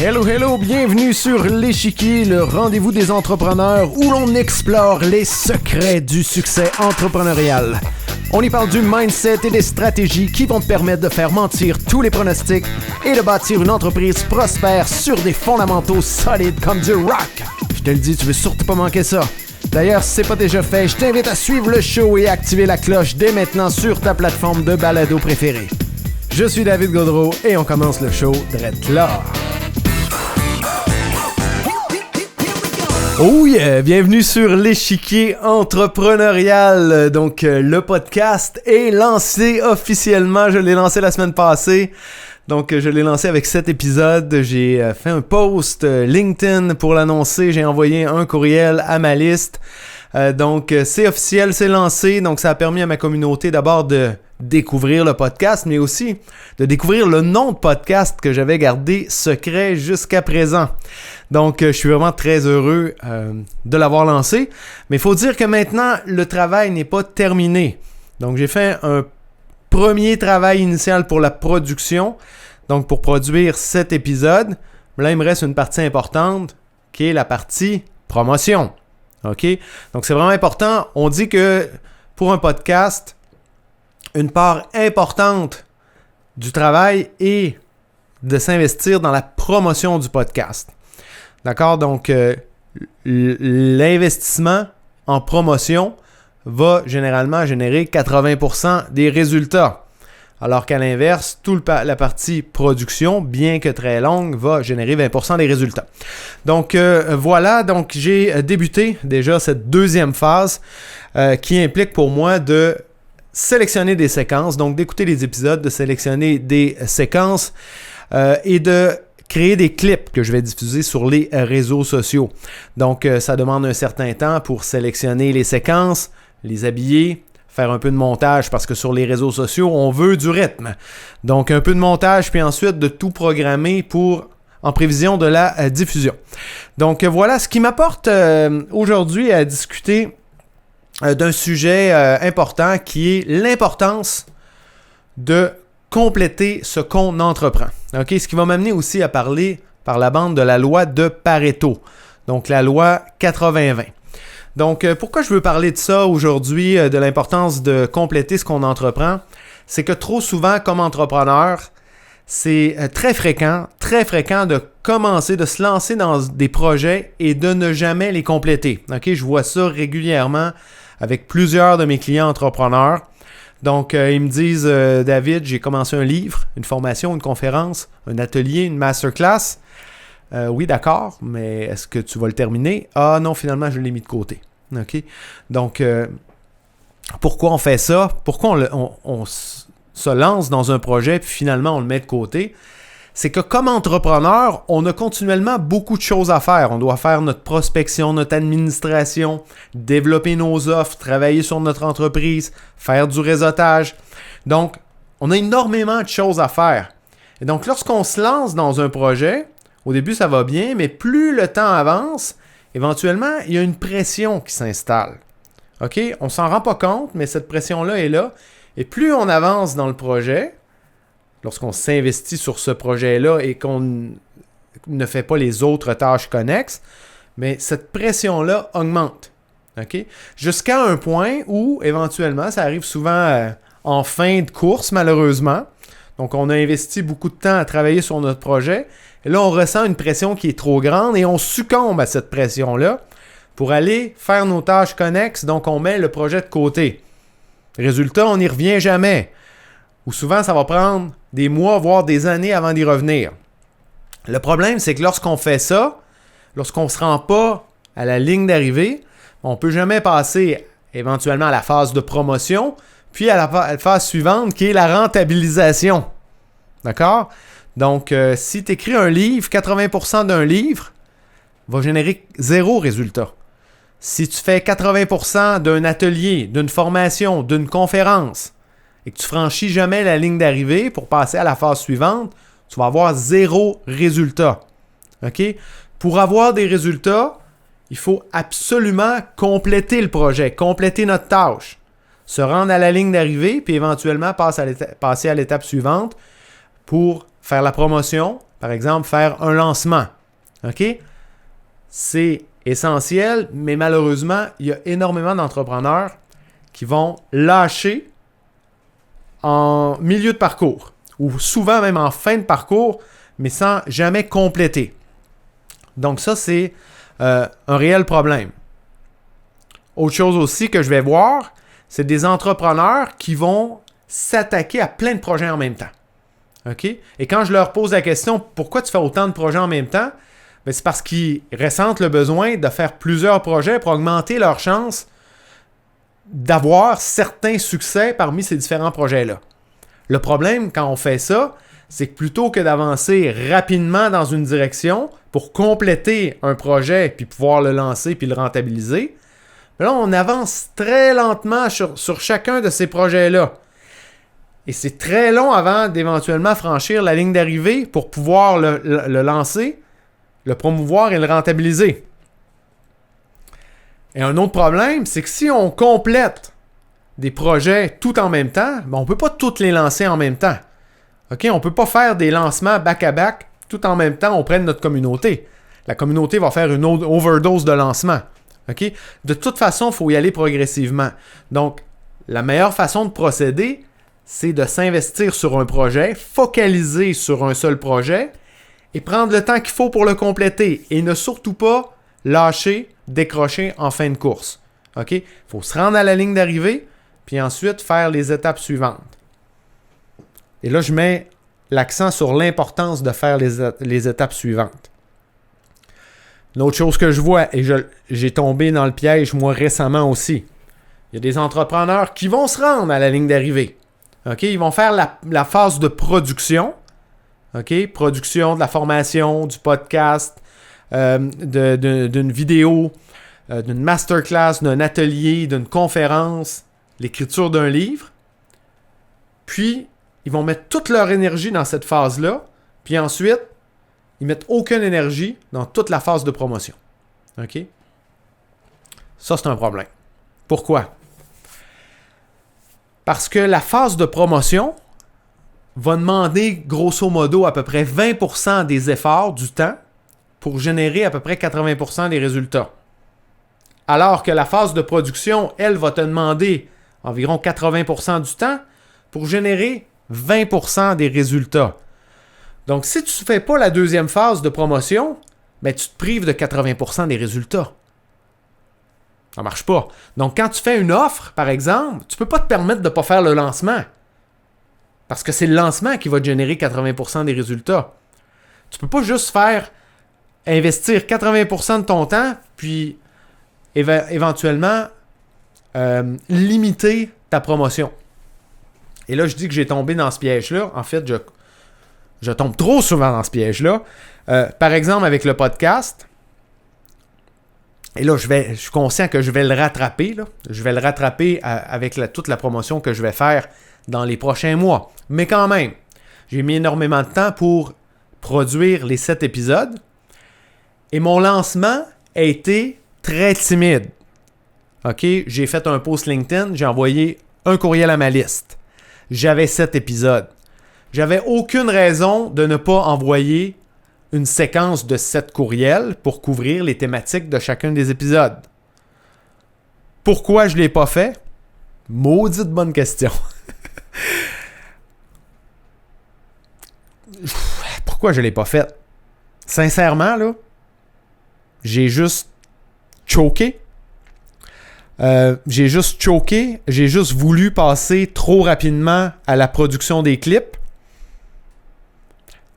Hello, hello, bienvenue sur l'Échiquier, le rendez-vous des entrepreneurs où l'on explore les secrets du succès entrepreneurial. On y parle du mindset et des stratégies qui vont te permettre de faire mentir tous les pronostics et de bâtir une entreprise prospère sur des fondamentaux solides comme du rock. Je te le dis, tu veux surtout pas manquer ça. D'ailleurs, si c'est pas déjà fait, je t'invite à suivre le show et à activer la cloche dès maintenant sur ta plateforme de balado préférée. Je suis David Gaudreau et on commence le show drette là. Oh yeah! Bienvenue sur l'Échiquier entrepreneurial. Donc, le podcast est lancé officiellement. Je l'ai lancé la semaine passée. Donc, je l'ai lancé avec 7 épisodes. J'ai fait un post LinkedIn pour l'annoncer. J'ai envoyé un courriel à ma liste. Donc, c'est officiel, c'est lancé. Donc, ça a permis à ma communauté d'abord de découvrir le podcast, mais aussi de découvrir le nom de podcast que j'avais gardé secret jusqu'à présent. Donc, je suis vraiment très heureux de l'avoir lancé. Mais il faut dire que maintenant, le travail n'est pas terminé. Donc, j'ai fait un premier travail initial pour la production. Donc, pour produire 7 épisodes. Là, il me reste une partie importante qui est la partie promotion. OK? Donc, c'est vraiment important. On dit que pour un podcast, une part importante du travail est de s'investir dans la promotion du podcast. D'accord? Donc, l'investissement en promotion va généralement générer 80% des résultats. Alors qu'à l'inverse, la partie production, bien que très longue, va générer 20% des résultats. Donc, voilà. Donc, j'ai débuté déjà cette deuxième phase qui implique pour moi de sélectionner des séquences, donc d'écouter les épisodes, de sélectionner des séquences et de créer des clips que je vais diffuser sur les réseaux sociaux. Donc, ça demande un certain temps pour sélectionner les séquences, les habiller, faire un peu de montage parce que sur les réseaux sociaux, on veut du rythme. Donc, un peu de montage, puis ensuite de tout programmer en prévision de la diffusion. Donc, voilà ce qui m'apporte aujourd'hui à discuter d'un sujet important qui est l'importance de compléter ce qu'on entreprend. Okay? Ce qui va m'amener aussi à parler par la bande de la loi de Pareto, donc la loi 80-20. Donc, pourquoi je veux parler de ça aujourd'hui, de l'importance de compléter ce qu'on entreprend? C'est que trop souvent, comme entrepreneur, c'est très fréquent de commencer, de se lancer dans des projets et de ne jamais les compléter. Okay? Je vois ça régulièrement avec plusieurs de mes clients entrepreneurs. Donc, ils me disent, David, j'ai commencé un livre, une formation, une conférence, un atelier, une masterclass. Oui, d'accord, mais est-ce que tu vas le terminer? Ah non, finalement, je l'ai mis de côté. OK? Donc, pourquoi on fait ça? Pourquoi on se lance dans un projet puis finalement, on le met de côté? C'est que comme entrepreneur, on a continuellement beaucoup de choses à faire. On doit faire notre prospection, notre administration, développer nos offres, travailler sur notre entreprise, faire du réseautage. Donc, on a énormément de choses à faire. Et donc, lorsqu'on se lance dans un projet, au début, ça va bien, mais plus le temps avance, éventuellement, il y a une pression qui s'installe. OK? On ne s'en rend pas compte, mais cette pression-là est là. Et plus on avance dans le projet, lorsqu'on s'investit sur ce projet-là et qu'on ne fait pas les autres tâches connexes, mais cette pression-là augmente. Okay? Jusqu'à un point où, éventuellement, ça arrive souvent en fin de course, malheureusement. Donc, on a investi beaucoup de temps à travailler sur notre projet. Et là, on ressent une pression qui est trop grande et on succombe à cette pression-là pour aller faire nos tâches connexes. Donc, on met le projet de côté. Résultat, on n'y revient jamais. Ou souvent, ça va prendre des mois, voire des années avant d'y revenir. Le problème, c'est que lorsqu'on fait ça, lorsqu'on ne se rend pas à la ligne d'arrivée, on ne peut jamais passer éventuellement à la phase de promotion, puis à la phase suivante qui est la rentabilisation. D'accord? Donc, si tu écris un livre, 80% d'un livre va générer 0 résultat. Si tu fais 80% d'un atelier, d'une formation, d'une conférence, et que tu franchis jamais la ligne d'arrivée pour passer à la phase suivante, tu vas avoir 0 résultat. OK? Pour avoir des résultats, il faut absolument compléter le projet, compléter notre tâche, se rendre à la ligne d'arrivée, puis éventuellement passer à l'étape suivante pour faire la promotion, par exemple, faire un lancement. OK? C'est essentiel, mais malheureusement, il y a énormément d'entrepreneurs qui vont lâcher en milieu de parcours ou souvent même en fin de parcours, mais sans jamais compléter. Donc ça, c'est un réel problème. Autre chose aussi que je vais voir, c'est des entrepreneurs qui vont s'attaquer à plein de projets en même temps. OK? Et quand je leur pose la question, pourquoi tu fais autant de projets en même temps? Bien, c'est parce qu'ils ressentent le besoin de faire plusieurs projets pour augmenter leurs chances d'avoir certains succès parmi ces différents projets-là. Le problème, quand on fait ça, c'est que plutôt que d'avancer rapidement dans une direction pour compléter un projet puis pouvoir le lancer puis le rentabiliser, là, on avance très lentement sur chacun de ces projets-là. Et c'est très long avant d'éventuellement franchir la ligne d'arrivée pour pouvoir le lancer, le promouvoir et le rentabiliser. Et un autre problème, c'est que si on complète des projets tout en même temps, on ne peut pas tous les lancer en même temps. OK? On ne peut pas faire des lancements back-à-back tout en même temps auprès de notre communauté. La communauté va faire une overdose de lancement. OK? De toute façon, il faut y aller progressivement. Donc, la meilleure façon de procéder, c'est de s'investir sur un projet, focaliser sur un seul projet et prendre le temps qu'il faut pour le compléter. Et ne surtout pas lâcher, décrocher en fin de course. OK? Il faut se rendre à la ligne d'arrivée, puis ensuite faire les étapes suivantes. Et là, je mets l'accent sur l'importance de faire les étapes suivantes. Une autre chose que je vois, et j'ai tombé dans le piège moi récemment aussi, il y a des entrepreneurs qui vont se rendre à la ligne d'arrivée. OK? Ils vont faire la phase de production. OK? Production de la formation, du podcast, d'une vidéo, d'une masterclass, d'un atelier, d'une conférence, l'écriture d'un livre. Puis, ils vont mettre toute leur énergie dans cette phase-là. Puis ensuite, ils mettent aucune énergie dans toute la phase de promotion. OK? Ça, c'est un problème. Pourquoi? Parce que la phase de promotion va demander grosso modo à peu près 20% des efforts du temps pour générer à peu près 80% des résultats. Alors que la phase de production, elle, va te demander environ 80% du temps pour générer 20% des résultats. Donc, si tu ne fais pas la deuxième phase de promotion, ben, tu te prives de 80% des résultats. Ça ne marche pas. Donc, quand tu fais une offre, par exemple, tu ne peux pas te permettre de ne pas faire le lancement. Parce que c'est le lancement qui va te générer 80% des résultats. Tu ne peux pas juste investir 80% de ton temps, puis éventuellement limiter ta promotion. Et là, je dis que j'ai tombé dans ce piège-là. En fait, je tombe trop souvent dans ce piège-là. Par exemple, avec le podcast. Et là, je suis conscient que je vais le rattraper. Là. Je vais le rattraper avec toute la promotion que je vais faire dans les prochains mois. Mais quand même, j'ai mis énormément de temps pour produire les 7 épisodes. Et mon lancement a été très timide. OK? J'ai fait un post LinkedIn, j'ai envoyé un courriel à ma liste. J'avais 7 épisodes. J'avais aucune raison de ne pas envoyer une séquence de 7 courriels pour couvrir les thématiques de chacun des épisodes. Pourquoi je ne l'ai pas fait? Maudite bonne question. Pourquoi je ne l'ai pas fait? Sincèrement, là, j'ai juste choqué. J'ai juste voulu passer trop rapidement à la production des clips.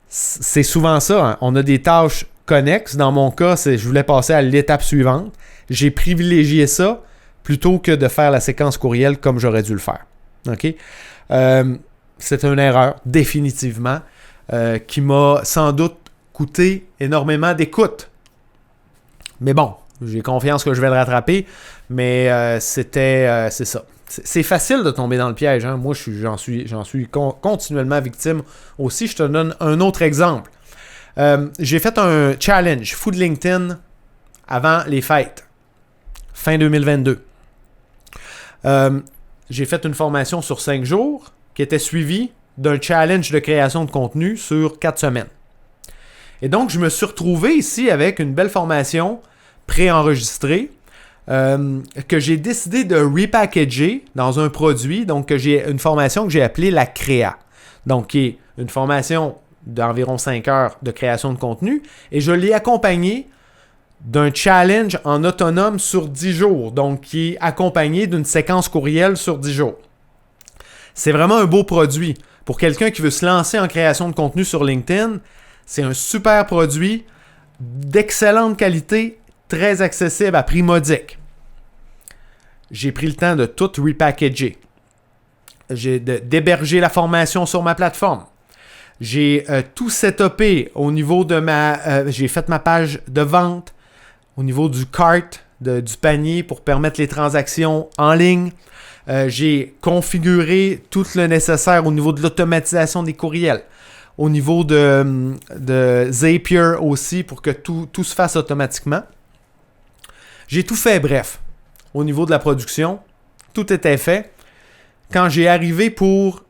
C'est souvent ça. Hein. On a des tâches connexes. Dans mon cas, je voulais passer à l'étape suivante. J'ai privilégié ça plutôt que de faire la séquence courriel comme j'aurais dû le faire. OK? C'est une erreur, définitivement, qui m'a sans doute coûté énormément d'écoute. Mais bon, j'ai confiance que je vais le rattraper, mais c'est ça. C'est facile de tomber dans le piège. Hein? Moi, j'en suis continuellement victime aussi. Je te donne un autre exemple. J'ai fait un challenge Food LinkedIn avant les fêtes, fin 2022. J'ai fait une formation sur 5 jours qui était suivie d'un challenge de création de contenu sur 4 semaines. Et donc, je me suis retrouvé ici avec une belle formation préenregistrée que j'ai décidé de repackager dans un produit. Donc, j'ai une formation que j'ai appelée la Créa. Donc, qui est une formation d'environ 5 heures de création de contenu. Et je l'ai accompagnée d'un challenge en autonome sur 10 jours. Donc, qui est accompagné d'une séquence courriel sur 10 jours. C'est vraiment un beau produit. Pour quelqu'un qui veut se lancer en création de contenu sur LinkedIn, c'est un super produit d'excellente qualité, très accessible à prix modique. J'ai pris le temps de tout repackager. D'héberger la formation sur ma plateforme. J'ai tout setupé au niveau de j'ai fait ma page de vente, au niveau du cart, du panier pour permettre les transactions en ligne. J'ai configuré tout le nécessaire au niveau de l'automatisation des courriels. Au niveau de Zapier aussi pour que tout se fasse automatiquement. J'ai tout fait, bref. Au niveau de la production, tout était fait. Quand j'ai arrivé pour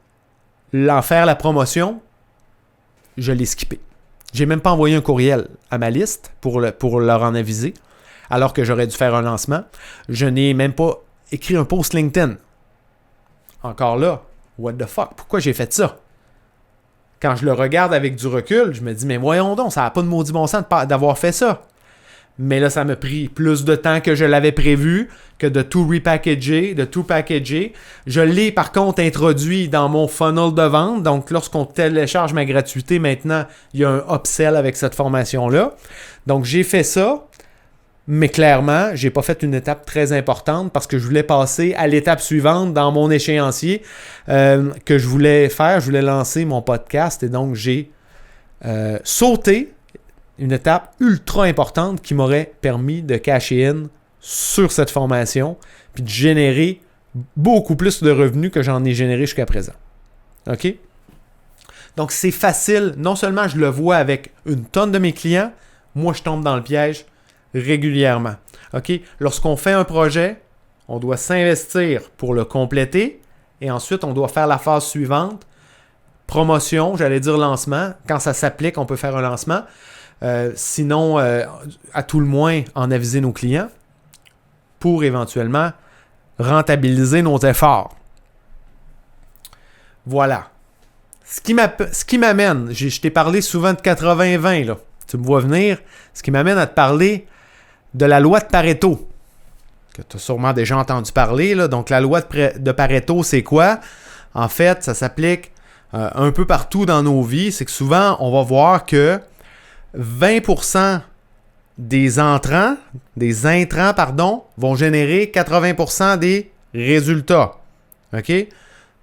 en faire la promotion, je l'ai skippé. J'ai même pas envoyé un courriel à ma liste pour leur en aviser, alors que j'aurais dû faire un lancement. Je n'ai même pas écrit un post LinkedIn. Encore là, what the fuck? Pourquoi j'ai fait ça? Quand je le regarde avec du recul, je me dis, mais voyons donc, ça n'a pas de maudit bon sens d'avoir fait ça. Mais là, ça m'a pris plus de temps que je l'avais prévu, que de tout repackager, de tout packager. Je l'ai par contre introduit dans mon funnel de vente. Donc, lorsqu'on télécharge ma gratuité, maintenant, il y a un upsell avec cette formation-là. Donc, j'ai fait ça. Mais clairement, je n'ai pas fait une étape très importante parce que je voulais passer à l'étape suivante dans mon échéancier que je voulais faire. Je voulais lancer mon podcast et donc j'ai sauté une étape ultra importante qui m'aurait permis de cacher in sur cette formation puis de générer beaucoup plus de revenus que j'en ai généré jusqu'à présent. OK? Donc, c'est facile. Non seulement je le vois avec une tonne de mes clients, moi, je tombe dans le piège régulièrement. OK? Lorsqu'on fait un projet, on doit s'investir pour le compléter et ensuite, on doit faire la phase suivante. Promotion, j'allais dire lancement. Quand ça s'applique, on peut faire un lancement. Sinon, à tout le moins, en aviser nos clients pour éventuellement rentabiliser nos efforts. Voilà. Ce qui m'amène, je t'ai parlé souvent de 80-20, là. Tu me vois venir. Ce qui m'amène à te parler de la loi de Pareto, que tu as sûrement déjà entendu parler, là. Donc, la loi de Pareto, c'est quoi? En fait, ça s'applique un peu partout dans nos vies. C'est que souvent, on va voir que 20% des intrants, vont générer 80% des résultats. OK?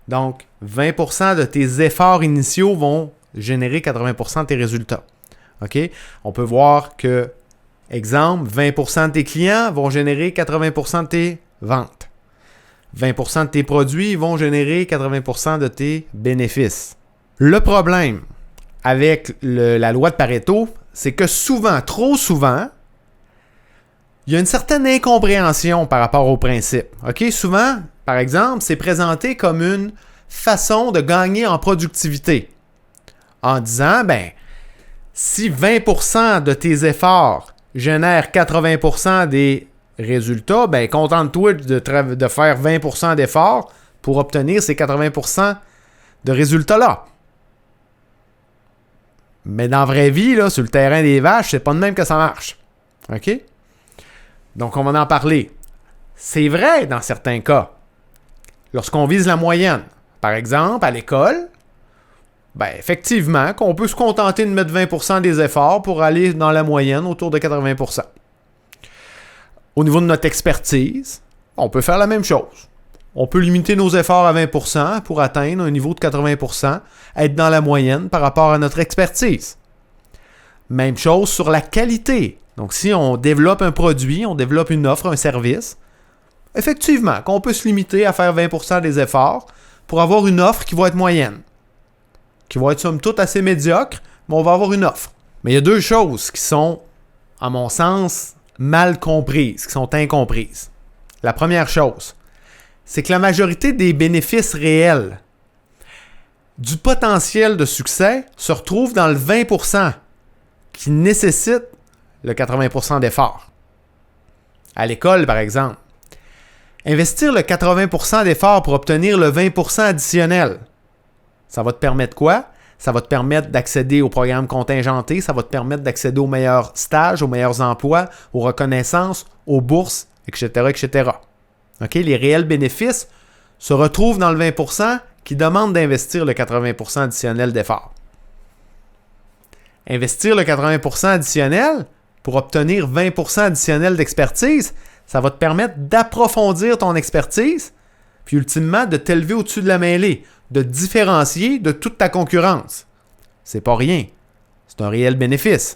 Donc, 20% de tes efforts initiaux vont générer 80% de tes résultats. OK? On peut voir que, exemple, 20% de tes clients vont générer 80% de tes ventes. 20% de tes produits vont générer 80% de tes bénéfices. Le problème avec la loi de Pareto, c'est que souvent, trop souvent, il y a une certaine incompréhension par rapport au principe. OK? Souvent, par exemple, c'est présenté comme une façon de gagner en productivité. En disant, si 20% de tes efforts génèrent 80% des résultats, contente-toi de faire 20% d'efforts pour obtenir ces 80% de résultats-là. Mais dans la vraie vie, là, sur le terrain des vaches, c'est pas de même que ça marche. OK? Donc, on va en parler. C'est vrai dans certains cas. Lorsqu'on vise la moyenne, par exemple, à l'école, effectivement, qu'on peut se contenter de mettre 20% des efforts pour aller dans la moyenne autour de 80%. Au niveau de notre expertise, on peut faire la même chose. On peut limiter nos efforts à 20% pour atteindre un niveau de 80%, être dans la moyenne par rapport à notre expertise. Même chose sur la qualité. Donc, si on développe un produit, on développe une offre, un service, effectivement, qu'on peut se limiter à faire 20% des efforts pour avoir une offre qui va être moyenne, qui va être somme toute assez médiocre, mais on va avoir une offre. Mais il y a deux choses qui sont, à mon sens, mal comprises, qui sont incomprises. La première chose, c'est que la majorité des bénéfices réels du potentiel de succès se retrouve dans le 20% qui nécessite le 80% d'effort. À l'école, par exemple, investir le 80% d'effort pour obtenir le 20% additionnel, ça va te permettre quoi? Ça va te permettre d'accéder au programme contingenté, ça va te permettre d'accéder aux meilleurs stages, aux meilleurs emplois, aux reconnaissances, aux bourses, etc., etc. OK? Les réels bénéfices se retrouvent dans le 20% qui demande d'investir le 80% additionnel d'effort. Investir le 80% additionnel pour obtenir 20% additionnel d'expertise, ça va te permettre d'approfondir ton expertise, puis ultimement de t'élever au-dessus de la mêlée, de te différencier de toute ta concurrence. C'est pas rien. C'est un réel bénéfice.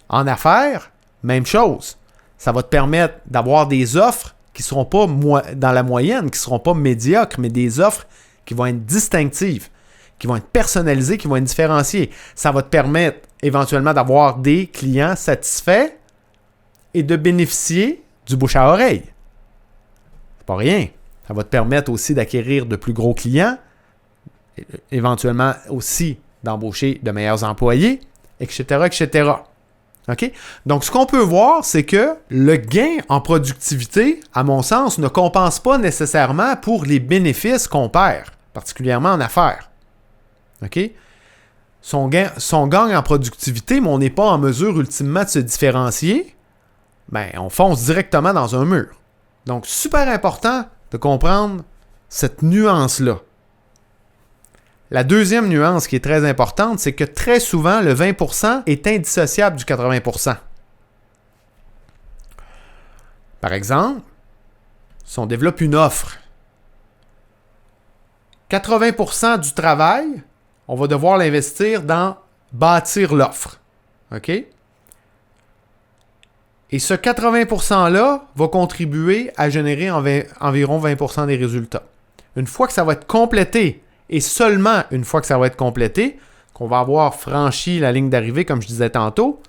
En affaires, même chose. Ça va te permettre d'avoir des offres qui ne seront pas dans la moyenne, qui ne seront pas médiocres, mais des offres qui vont être distinctives, qui vont être personnalisées, qui vont être différenciées. Ça va te permettre éventuellement d'avoir des clients satisfaits et de bénéficier du bouche à oreille. C'est pas rien. Ça va te permettre aussi d'acquérir de plus gros clients, éventuellement aussi d'embaucher de meilleurs employés, etc., etc. OK? Donc, ce qu'on peut voir, c'est que le gain en productivité, à mon sens, ne compense pas nécessairement pour les bénéfices qu'on perd, particulièrement en affaires. OK? Si on gagne en productivité, mais on n'est pas en mesure ultimement de se différencier, ben, on fonce directement dans un mur. Donc, super important de comprendre cette nuance-là. La deuxième nuance qui est très importante, c'est que très souvent, le 20% est indissociable du 80%. Par exemple, si on développe une offre, 80% du travail, on va devoir l'investir dans bâtir l'offre. OK? Et ce 80%-là va contribuer à générer environ 20% des résultats. Une fois que ça va être complété, et seulement une fois que ça va être complété, qu'on va avoir franchi la ligne d'arrivée, comme je disais tantôt,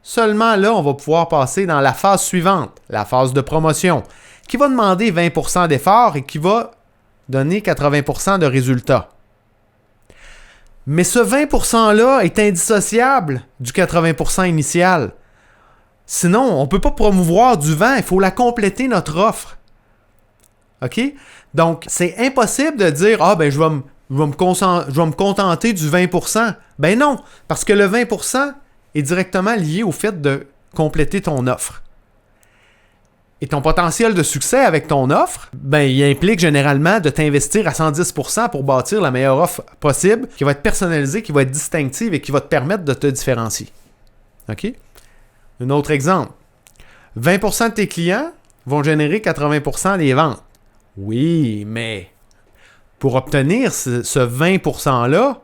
seulement là, on va pouvoir passer dans la phase suivante, la phase de promotion, qui va demander 20% d'effort et qui va donner 80% de résultats. Mais ce 20%-là est indissociable du 80% initial. Sinon, on ne peut pas promouvoir du vent, il faut la compléter, notre offre. OK? Donc, c'est impossible de dire « Ah, ben je vais me contenter du 20%. » Ben non, parce que le 20% est directement lié au fait de compléter ton offre. Et ton potentiel de succès avec ton offre, ben il implique généralement de t'investir à 110% pour bâtir la meilleure offre possible, qui va être personnalisée, qui va être distinctive et qui va te permettre de te différencier. OK? Un autre exemple. 20% de tes clients vont générer 80% des ventes. Oui, mais pour obtenir ce 20%-là,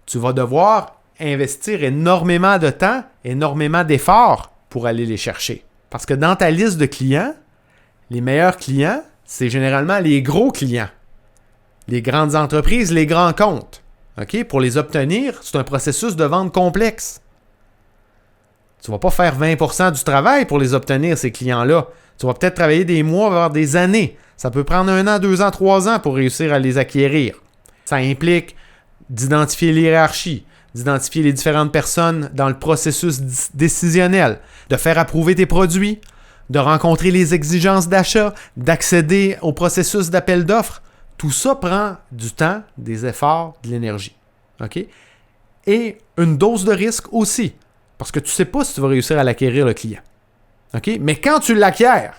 tu vas devoir investir énormément de temps, énormément d'efforts pour aller les chercher. Parce que dans ta liste de clients, les meilleurs clients, c'est généralement les gros clients. Les grandes entreprises, les grands comptes. OK? Pour les obtenir, c'est un processus de vente complexe. Tu ne vas pas faire 20% du travail pour les obtenir, ces clients-là. Tu vas peut-être travailler des mois, voire des années. Ça peut prendre 1 an, 2 ans, 3 ans pour réussir à les acquérir. Ça implique d'identifier l'hiérarchie, d'identifier les différentes personnes dans le processus décisionnel, de faire approuver tes produits, de rencontrer les exigences d'achat, d'accéder au processus d'appel d'offres. Tout ça prend du temps, des efforts, de l'énergie. OK? Et une dose de risque aussi, parce que tu ne sais pas si tu vas réussir à l'acquérir, le client. OK? Mais quand tu l'acquiers,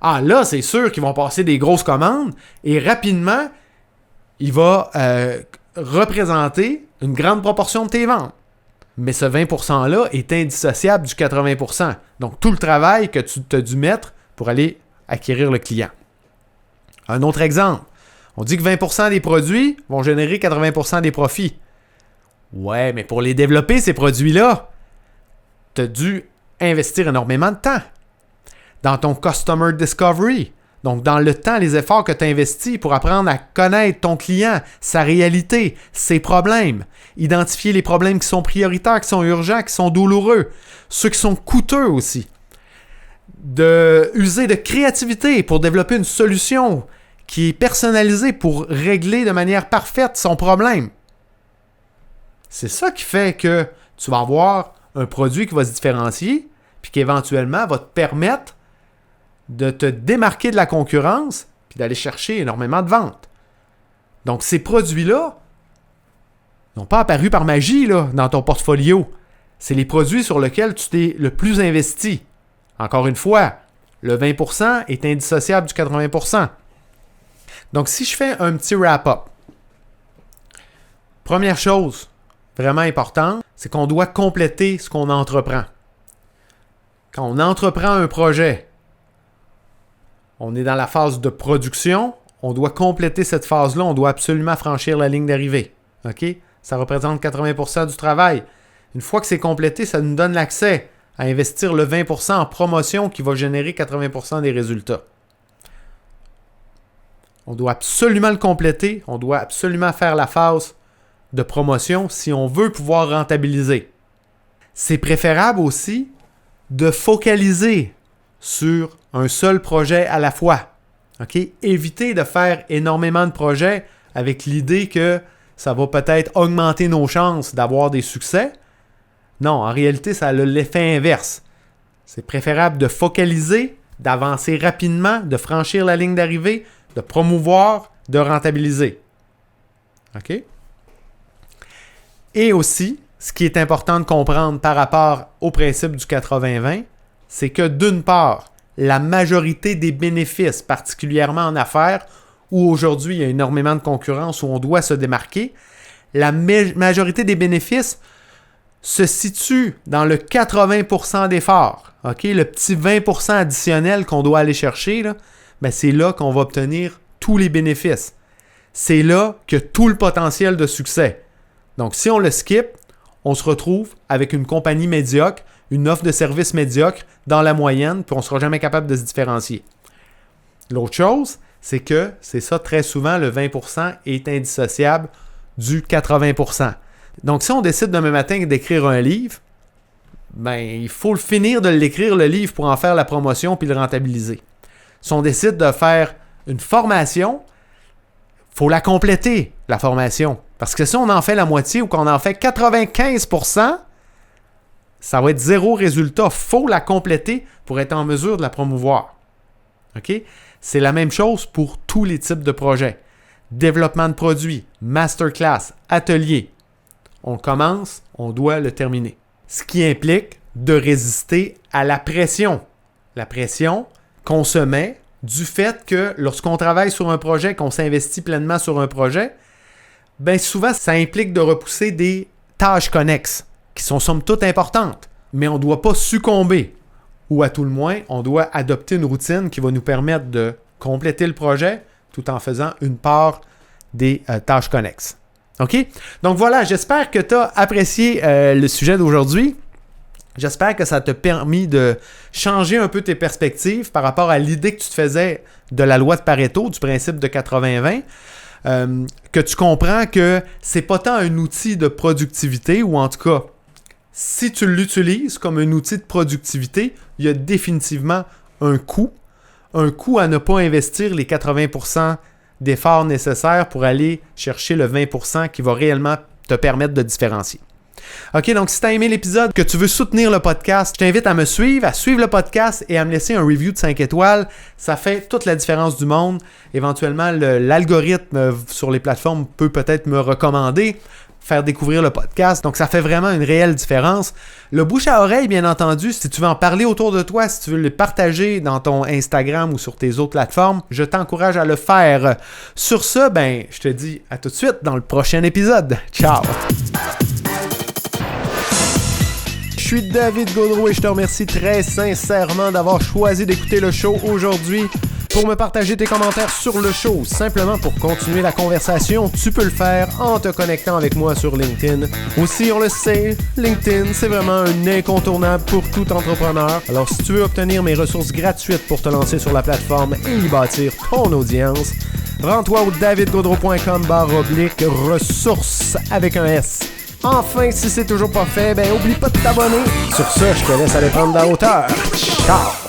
là, c'est sûr qu'ils vont passer des grosses commandes et rapidement, il va représenter une grande proportion de tes ventes. Mais ce 20%-là est indissociable du 80%. Donc, tout le travail que tu as dû mettre pour aller acquérir le client. Un autre exemple. On dit que 20% des produits vont générer 80% des profits. Ouais, mais pour les développer, ces produits-là, tu as dû investir énormément de temps. Dans ton Customer Discovery, donc dans le temps, les efforts que tu as investis pour apprendre à connaître ton client, sa réalité, ses problèmes, identifier les problèmes qui sont prioritaires, qui sont urgents, qui sont douloureux, ceux qui sont coûteux aussi. De user de créativité pour développer une solution qui est personnalisé pour régler de manière parfaite son problème. C'est ça qui fait que tu vas avoir un produit qui va se différencier puis qui éventuellement va te permettre de te démarquer de la concurrence puis d'aller chercher énormément de ventes. Donc, ces produits-là n'ont pas apparu par magie là, dans ton portfolio. C'est les produits sur lesquels tu t'es le plus investi. Encore une fois, le 20% est indissociable du 80%. Donc, si je fais un petit wrap-up, première chose vraiment importante, c'est qu'on doit compléter ce qu'on entreprend. Quand on entreprend un projet, on est dans la phase de production, on doit compléter cette phase-là, on doit absolument franchir la ligne d'arrivée. OK? Ça représente 80% du travail. Une fois que c'est complété, ça nous donne l'accès à investir le 20% en promotion qui va générer 80% des résultats. On doit absolument le compléter, on doit absolument faire la phase de promotion si on veut pouvoir rentabiliser. C'est préférable aussi de focaliser sur un seul projet à la fois. Okay? Éviter de faire énormément de projets avec l'idée que ça va peut-être augmenter nos chances d'avoir des succès. Non, en réalité, ça a l'effet inverse. C'est préférable de focaliser, d'avancer rapidement, de franchir la ligne d'arrivée, de promouvoir, de rentabiliser. OK? Et aussi, ce qui est important de comprendre par rapport au principe du 80-20, c'est que d'une part, la majorité des bénéfices, particulièrement en affaires, où aujourd'hui il y a énormément de concurrence, où on doit se démarquer, la majorité des bénéfices se situe dans le 80% d'efforts. Okay? Le petit 20% additionnel qu'on doit aller chercher, là, ben c'est là qu'on va obtenir tous les bénéfices. C'est là que tout le potentiel de succès. Donc, si on le skip, on se retrouve avec une compagnie médiocre, une offre de service médiocre dans la moyenne, puis on ne sera jamais capable de se différencier. L'autre chose, c'est que, c'est ça très souvent, le 20% est indissociable du 80%. Donc, si on décide demain matin d'écrire un livre, ben, il faut le finir de l'écrire, le livre, pour en faire la promotion puis le rentabiliser. Si on décide de faire une formation, il faut la compléter, la formation. Parce que si on en fait la moitié ou qu'on en fait 95%, ça va être zéro résultat. Il faut la compléter pour être en mesure de la promouvoir. OK? C'est la même chose pour tous les types de projets. Développement de produits, masterclass, atelier. On commence, on doit le terminer. Ce qui implique de résister à la pression. La pression qu'on se met du fait que lorsqu'on travaille sur un projet, qu'on s'investit pleinement sur un projet, bien souvent, ça implique de repousser des tâches connexes qui sont somme toute importantes. Mais on ne doit pas succomber. Ou à tout le moins, on doit adopter une routine qui va nous permettre de compléter le projet tout en faisant une part des tâches connexes. OK? Donc voilà, j'espère que tu as apprécié le sujet d'aujourd'hui. J'espère que ça t'a permis de changer un peu tes perspectives par rapport à l'idée que tu te faisais de la loi de Pareto, du principe de 80-20. Que tu comprends que c'est pas tant un outil de productivité, ou en tout cas, si tu l'utilises comme un outil de productivité, il y a définitivement un coût à ne pas investir les 80% d'efforts nécessaires pour aller chercher le 20% qui va réellement te permettre de différencier. OK, donc si tu as aimé l'épisode, que tu veux soutenir le podcast, je t'invite à suivre le podcast et à me laisser un review de 5 étoiles. Ça fait toute la différence du monde. Éventuellement, l'algorithme sur les plateformes peut peut-être me recommander, faire découvrir le podcast. Donc, ça fait vraiment une réelle différence. Le bouche à oreille, bien entendu, si tu veux en parler autour de toi, si tu veux le partager dans ton Instagram ou sur tes autres plateformes, je t'encourage à le faire. Sur ce, ben, je te dis à tout de suite dans le prochain épisode. Ciao! Je suis David Gaudreau et je te remercie très sincèrement d'avoir choisi d'écouter le show aujourd'hui. Pour me partager tes commentaires sur le show, simplement pour continuer la conversation, tu peux le faire en te connectant avec moi sur LinkedIn. Aussi, on le sait, LinkedIn, c'est vraiment un incontournable pour tout entrepreneur. Alors, si tu veux obtenir mes ressources gratuites pour te lancer sur la plateforme et y bâtir ton audience, rends-toi au davidgaudreau.com/ressources avec un S. Enfin, si c'est toujours pas fait, ben oublie pas de t'abonner. Sur ce, je te laisse aller prendre de la hauteur. Ciao!